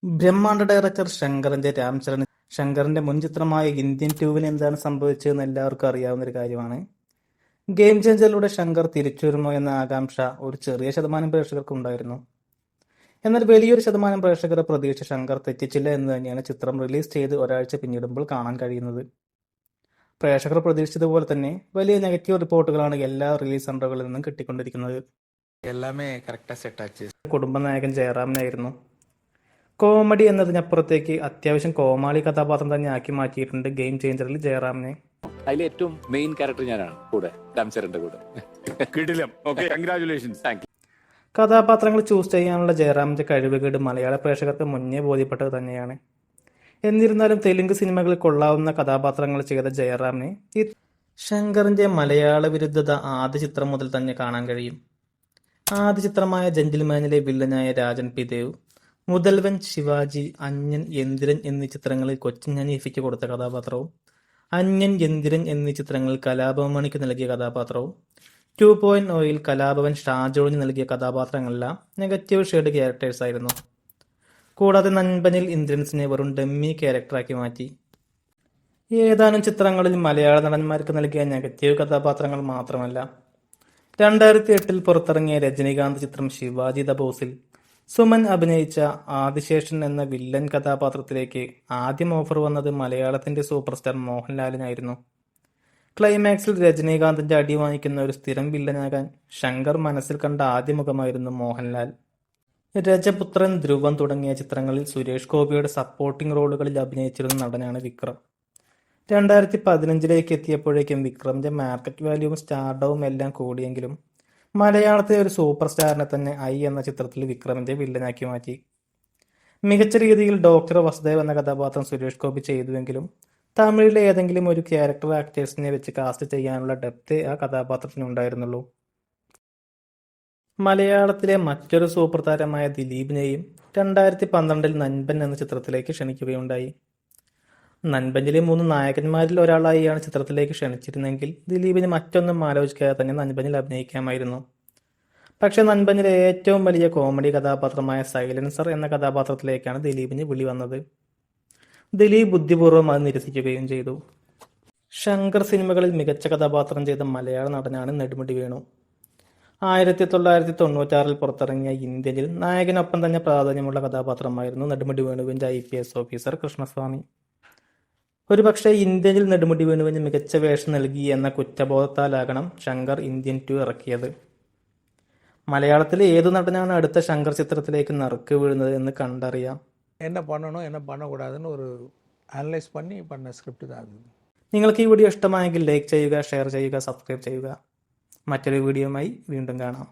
ബ്രഹ്മാണ്ഡ director ശങ്കറിന്റെ Ram Charan ശങ്കറിന്റെ മുൻ ചിത്രമായ Indian ടൂവിന് എന്താണ് സംഭവിച്ചതെന്ന് എല്ലാവർക്കും അറിയാവുന്ന ഒരു കാര്യമാണ്. ഗെയിം ചേഞ്ചറിലൂടെ ശങ്കർ തിരിച്ചുവരുമോ എന്ന ആകാംക്ഷ ഒരു ചെറിയ ശതമാനം പ്രേക്ഷകർക്ക് ഉണ്ടായിരുന്നു. എന്നാൽ വലിയൊരു ശതമാനം പ്രേക്ഷകർ പ്രതീക്ഷ ശങ്കർ തെറ്റിച്ചില്ല എന്ന് തന്നെയാണ് ചിത്രം റിലീസ് ചെയ്ത് ഒരാഴ്ച പിന്നിടുമ്പോൾ കാണാൻ കഴിയുന്നത്. പ്രേക്ഷകർ പ്രതീക്ഷിച്ചതുപോലെ തന്നെ വലിയ നെഗറ്റീവ് റിപ്പോർട്ടുകളാണ് എല്ലാ റിലീസ് സെന്ററുകളിൽ നിന്നും കിട്ടിക്കൊണ്ടിരിക്കുന്നത്. எல்லாமே கரெக்டாக செட் ஆச்சு. കുടുംബനായകൻ ജയറാമിനായിരുന്നു. കോമഡി എന്നതിനപ്പുറത്തേക്ക് അത്യാവശ്യം കോമാളി കഥാപാത്രം തന്നെ ആക്കി മാറ്റിയിട്ടുണ്ട് ഗെയിം ചേഞ്ചറിൽ ജയറാമിനെ. അതിൽ ഏറ്റവും മെയിൻ ക്യാരക്ടർ ഞാനാണ് കൂടെ, രാംചരന്റെ കൂടെ. കഥാപാത്രങ്ങൾ ചൂസ് ചെയ്യാനുള്ള ജയറാമിന്റെ കഴിവുകേട് മലയാള പ്രേക്ഷകർക്ക് മുന്നേ ബോധ്യപ്പെട്ടത് തന്നെയാണ്. എന്നിരുന്നാലും തെലുങ്ക് സിനിമകളിൽ കൊള്ളാവുന്ന കഥാപാത്രങ്ങൾ ചെയ്ത ജയറാമിനെ ഈ ശങ്കറിന്റെ മലയാള വിരുദ്ധത ആദ്യ ചിത്രം മുതൽ തന്നെ കാണാൻ കഴിയും. ആദ്യ ചിത്രമായ ജെന്റിൽമാനിലെ വില്ലനായ രാജൻ പി ദേവ്, മുതൽവൻ, ശിവാജി, അന്യൻ, യന്ത്രൻ എന്നീ ചിത്രങ്ങളിൽ കൊച്ചിൻ ഹനീഫയ്ക്ക് കൊടുത്ത കഥാപാത്രവും, അന്യൻ, യന്ത്രൻ എന്നീ ചിത്രങ്ങളിൽ കലാഭവമണിക്ക് നൽകിയ കഥാപാത്രവും, 2.0 കലാഭവൻ ഷാജോണിന് നൽകിയ കഥാപാത്രങ്ങളെല്ലാം നെഗറ്റീവ് ഷെയ്ഡ് ക്യാരക്ടേഴ്സ് ആയിരുന്നു. കൂടാതെ നൻപനിൽ ഇന്ദ്രൻസിനെ വെറും ഡമ്മി ക്യാരക്ടറാക്കി മാറ്റി. ഏതാനും ചിത്രങ്ങളിൽ മലയാള നടന്മാർക്ക് നൽകിയ നെഗറ്റീവ് കഥാപാത്രങ്ങൾ മാത്രമല്ല, 2008 പുറത്തിറങ്ങിയ രജനീകാന്ത് ചിത്രം ശിവാജി ദ ബോസിൽ സുമൻ അഭിനയിച്ച ആദിശേഷൻ എന്ന വില്ലൻ കഥാപാത്രത്തിലേക്ക് ആദ്യം ഓഫർ വന്നത് മലയാളത്തിന്റെ സൂപ്പർ സ്റ്റാർ മോഹൻലാലിനായിരുന്നു. ക്ലൈമാക്സിൽ രജനീകാന്തിന്റെ അടി വാങ്ങിക്കുന്ന ഒരു സ്ഥിരം വില്ലനാകാൻ ശങ്കർ മനസ്സിൽ കണ്ട ആദ്യ മുഖമായിരുന്നു മോഹൻലാൽ. രജപുത്രൻ, ധ്രുവം തുടങ്ങിയ ചിത്രങ്ങളിൽ സുരേഷ് ഗോപിയുടെ സപ്പോർട്ടിംഗ് റോളുകളിൽ അഭിനയിച്ചിരുന്ന നടനാണ് വിക്രം. 2015 എത്തിയപ്പോഴേക്കും വിക്രമിന്റെ മാർക്കറ്റ് വാല്യൂവും സ്റ്റാർഡവും എല്ലാം കൂടിയെങ്കിലും മലയാളത്തിലെ ഒരു സൂപ്പർ സ്റ്റാറിനെ തന്നെ ഐ എന്ന ചിത്രത്തിൽ വിക്രമിന്റെ വില്ലനാക്കി മാറ്റി. മികച്ച രീതിയിൽ ഡോക്ടർ വസുദേവ് എന്ന കഥാപാത്രം സുരേഷ് ഗോപി ചെയ്തുവെങ്കിലും തമിഴിലെ ഏതെങ്കിലും ഒരു ക്യാരക്ടർ ആക്ടേഴ്സിനെ വെച്ച് കാസ്റ്റ് ചെയ്യാനുള്ള ഡെപ്തേ ആ കഥാപാത്രത്തിന് ഉണ്ടായിരുന്നുള്ളൂ. മലയാളത്തിലെ മറ്റൊരു സൂപ്പർ താരമായ ദിലീപിനെയും 2012 നൻപൻ എന്ന ചിത്രത്തിലേക്ക് ക്ഷണിക്കുകയുണ്ടായി. നൻപനിലെ 3 നായകന്മാരിൽ ഒരാളായിയാണ് ചിത്രത്തിലേക്ക് ക്ഷണിച്ചിരുന്നെങ്കിൽ ദിലീപിന് മറ്റൊന്നും ആലോചിക്കാതെ തന്നെ നൻപനിൽ അഭിനയിക്കാമായിരുന്നു. പക്ഷെ നൻപനിലെ ഏറ്റവും വലിയ കോമഡി കഥാപാത്രമായ സൈലൻസർ എന്ന കഥാപാത്രത്തിലേക്കാണ് ദിലീപിന് വിളി വന്നത്. ദിലീപ് ബുദ്ധിപൂർവ്വം അത് നിരസിക്കുകയും ചെയ്തു. ശങ്കർ സിനിമകളിൽ മികച്ച കഥാപാത്രം ചെയ്ത മലയാള നടനാണ് നെടുമുടി വേണു. 1996 പുറത്തിറങ്ങിയ ഇന്ത്യനിൽ നായകനൊപ്പം തന്നെ പ്രാധാന്യമുള്ള കഥാപാത്രമായിരുന്നു നെടുമുടി വേണുവിന്റെ IPS ഓഫീസർ കൃഷ്ണസ്വാമി. ഒരുപക്ഷെ ഇന്ത്യനിൽ നെടുമുടി വേണുവിന് മികച്ച വേഷം നൽകി എന്ന കുറ്റബോധത്താലാകണം ശങ്കർ ഇന്ത്യൻ 2 ഇറക്കിയത്. മലയാളത്തിലെ ഏതു നടനാണ് അടുത്ത ശങ്കർ ചിത്രത്തിലേക്ക് നറുക്ക് വീഴുന്നത് എന്ന് കണ്ടറിയാം. என்ன பண்ணணும் என்ன பண்ணக்கூடாதுன்னு ஒரு அனலைஸ் பண்ணி பண்ண ஸ்கிரிப்ட் தான் அது. നിങ്ങൾക്ക് ഈ വീഡിയോ ഇഷ്ടമായെങ്കിൽ ലൈക്ക് ചെയ്യുക, ഷെയർ ചെയ്യുക, സബ്സ്ക്രൈബ് ചെയ്യുക. മറ്റൊരു വീഡിയോയുമായി വീണ്ടും കാണാം.